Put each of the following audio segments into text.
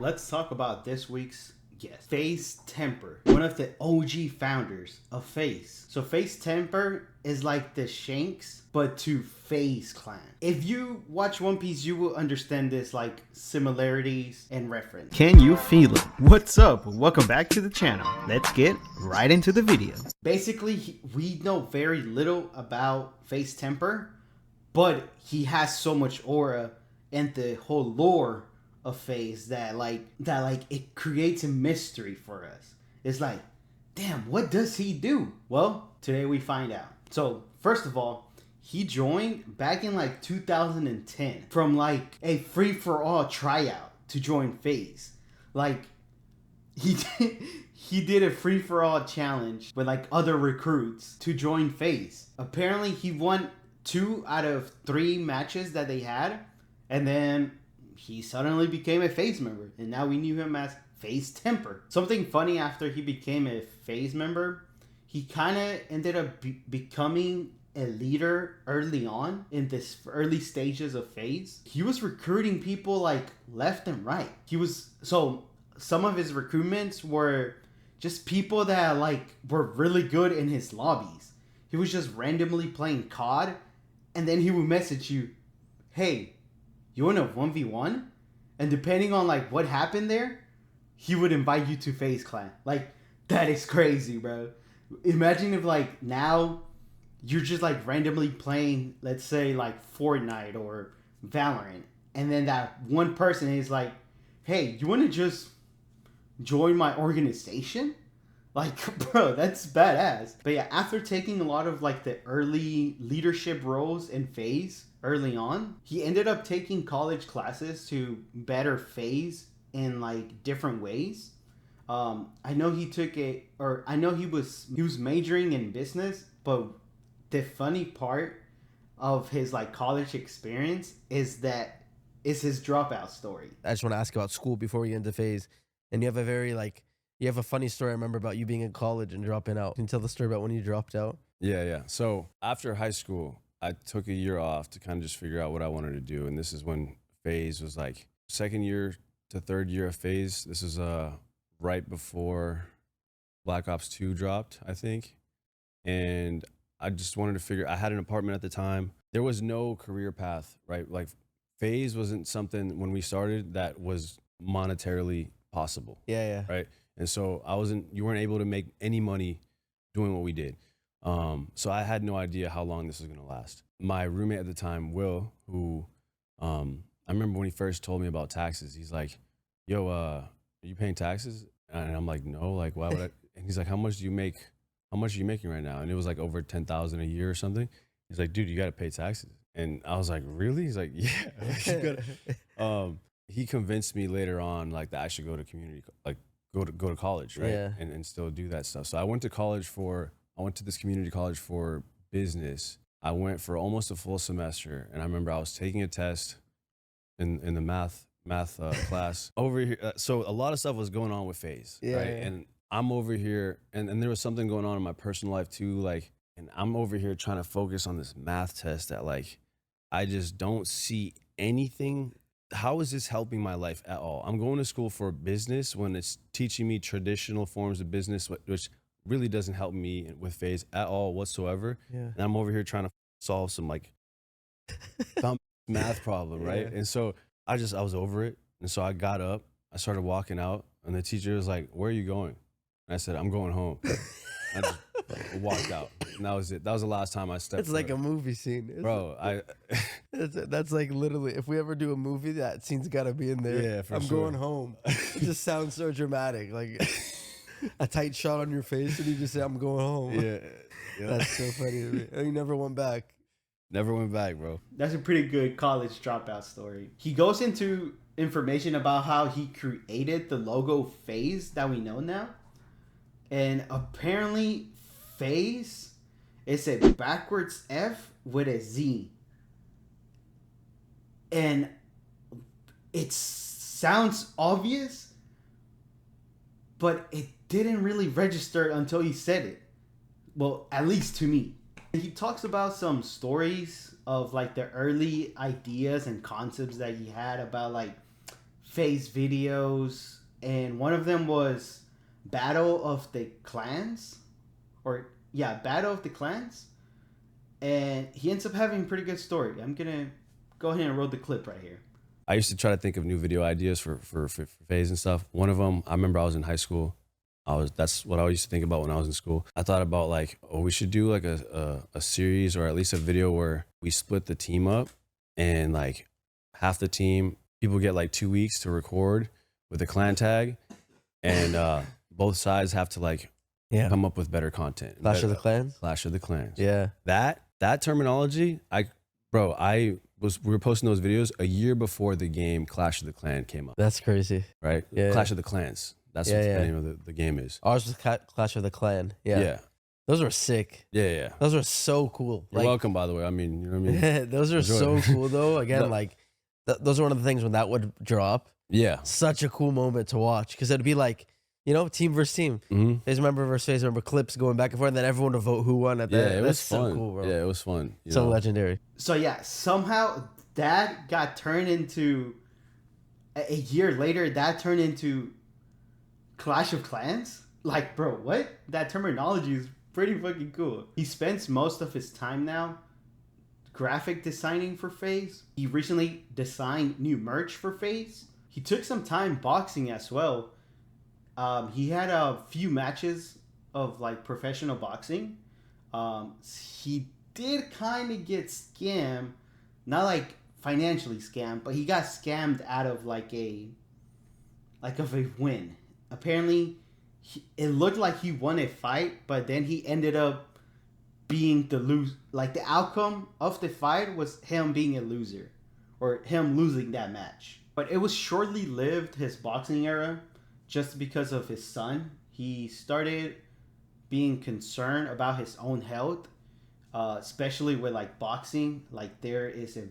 Let's talk about this week's guest, FaZe Temperrr, one of the OG founders of FaZe. So FaZe Temperrr is like the Shanks, but to FaZe clan. If you watch One Piece, you will understand this like similarities and reference. Can you feel it? What's up? Welcome back to the channel. Let's get right into the video. Basically, we know very little about FaZe Temperrr, but he has so much aura and the whole lore of FaZe that it creates a mystery for us. It's like, damn, what does he do? Well, today we find out. So first of all, he joined back in like 2010 from like a free-for-all tryout to join FaZe. Like he did a free-for-all challenge with like other recruits to join FaZe. Apparently he won 2 out of 3 matches that they had, and then he suddenly became a FaZe member, and now we knew him as FaZe Temperrr. Something funny, after he became a FaZe member, he kind of ended up becoming a leader early on in this early stages of FaZe. He was recruiting people like left and right. So some of his recruitments were just people that like were really good in his lobbies. He was just randomly playing COD, and then he would message you, hey, you want a 1v1? And depending on like what happened there, he would invite you to FaZe Clan. Like, that is crazy, bro. Imagine if like now you're just like randomly playing, let's say like Fortnite or Valorant, and then that one person is like, hey, you want to just join my organization? Like, bro, that's badass. But yeah, after taking a lot of like the early leadership roles in FaZe early on, he ended up taking college classes to better FaZe in like different ways. I know he was majoring in business, but the funny part of his like college experience is his dropout story. I just want to ask about school before we get into FaZe. And you have a funny story I remember about you being in college and dropping out. Can you tell the story about when you dropped out? Yeah. So after high school, I took a year off to kind of just figure out what I wanted to do. And this is when FaZe was like second year to third year of FaZe. This is right before Black Ops 2 dropped, I think. And I just wanted to figure, I had an apartment at the time. There was no career path, right? Like FaZe wasn't something when we started that was monetarily possible. Yeah. Right. And so you weren't able to make any money doing what we did. So I had no idea how long this was going to last. My roommate at the time, Will, who, I remember when he first told me about taxes, he's like, yo, are you paying taxes? And I'm like, no, like, why would I? And he's like, how much do you make? How much are you making right now? And it was like over 10,000 a year or something. He's like, dude, you got to pay taxes. And I was like, really? He's like, yeah. He convinced me later on, like, that I should go to community, like go to college, right? Yeah. And still do that stuff. So I went to this community college for business. I went for almost a full semester, and I remember I was taking a test in the math class over here. So a lot of stuff was going on with FaZe, right? Yeah. And I'm over here, and there was something going on in my personal life too, like, and I'm over here trying to focus on this math test that like I just don't see anything. How is this helping my life at all? I'm going to school for business when it's teaching me traditional forms of business, which really doesn't help me with FaZe at all whatsoever. Yeah. And I'm over here trying to solve some like dumb math problem, right? Yeah. And so I was over it. And so I got up, I started walking out, and the teacher was like, where are you going? And I said, I'm going home. I just walked out. And that was it. That was the last time I stepped. It's like a movie scene. Bro, that's like literally, if we ever do a movie, that scene's got to be in there. Yeah, for I'm sure. going home. It just sounds so dramatic. Like a tight shot on your face, and you just say, I'm going home. Yeah. That's so funny to me. And you never went back. Never went back, bro. That's a pretty good college dropout story. He goes into information about how he created the logo FaZe that we know now. And apparently FaZe is a backwards F with a Z. And it sounds obvious, but it didn't really register until he said it. Well, at least to me. He talks about some stories of like the early ideas and concepts that he had about like FaZe videos, and one of them was Battle of the Clans, Battle of the Clans, and he ends up having a pretty good story. I'm gonna go ahead and roll the clip right here. I used to try to think of new video ideas for FaZe and stuff. One of them, I remember I was in high school. That's what I used to think about when I was in school. I thought about like, oh, we should do like a series or at least a video where we split the team up, and like half the team, people get like 2 weeks to record with a clan tag, and both sides have to like come up with better content. Clash of the Clans. Clash of the Clans. Yeah. That terminology, we were posting those videos a year before the game Clash of the Clan came up. That's crazy. Right? Yeah. Clash of the Clans. That's what the name of the game is. Ours was Clash of the Clan. Yeah. Yeah. Those were sick. Yeah. Those were so cool. You're welcome, by the way. I mean, you know what I mean? Those are so cool, though. Again, like, those are one of the things when that would drop. Yeah. Such a cool moment to watch, because it'd be like, you know, team versus team. Mm-hmm. FaZe member versus FaZe member, clips going back and forth, and then everyone would vote who won at that. Yeah, it was fun. So cool, bro. Yeah, it was fun. So legendary. So yeah, somehow that got turned into a year later. That turned into Clash of Clans. Like, bro, what? That terminology is pretty fucking cool. He spends most of his time now graphic designing for FaZe. He recently designed new merch for FaZe. He took some time boxing as well. He had a few matches of like professional boxing. He did kind of get scammed, not like financially scammed, but he got scammed out of like a win. Apparently, it looked like he won a fight, but then he ended up being the outcome of the fight was him being a loser, or him losing that match. But it was shortly lived, his boxing era, just because of his son. He started being concerned about his own health, especially with like boxing. Like, there is a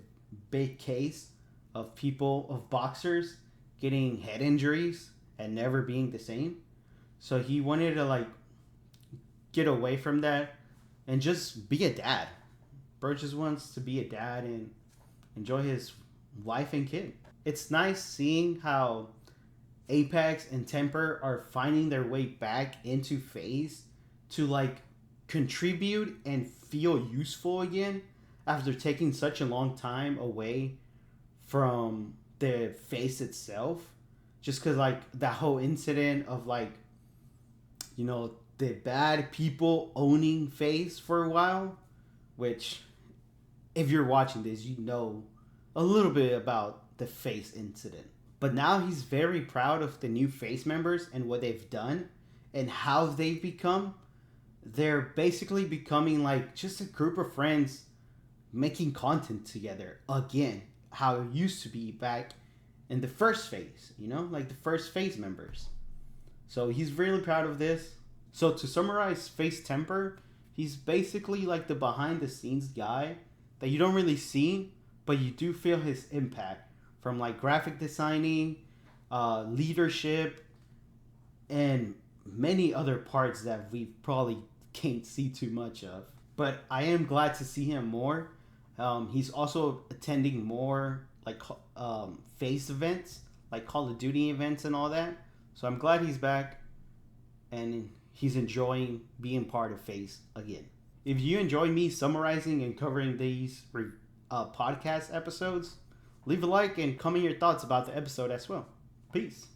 big case of boxers getting head injuries and never being the same. So he wanted to like get away from that and just be a dad. Bro just wants to be a dad and enjoy his wife and kid. It's nice seeing how Apex and Temperrr are finding their way back into FaZe to like contribute and feel useful again after taking such a long time away from the FaZe itself. Just because like that whole incident of like, you know, the bad people owning FaZe for a while, which if you're watching this, you know a little bit about the FaZe incident. But now he's very proud of the new FaZe members and what they've done and how they've become. They're basically becoming like just a group of friends making content together again, how it used to be back in the first FaZe, you know, like the first FaZe members. So he's really proud of this. So to summarize FaZe Temperrr, he's basically like the behind the scenes guy that you don't really see, but you do feel his impact from like graphic designing, leadership, and many other parts that we probably can't see too much of. But I am glad to see him more. He's also attending more like FaZe events, like Call of Duty events and all that. So I'm glad he's back and he's enjoying being part of FaZe again. If you enjoy me summarizing and covering these podcast episodes, leave a like and comment your thoughts about the episode as well. Peace.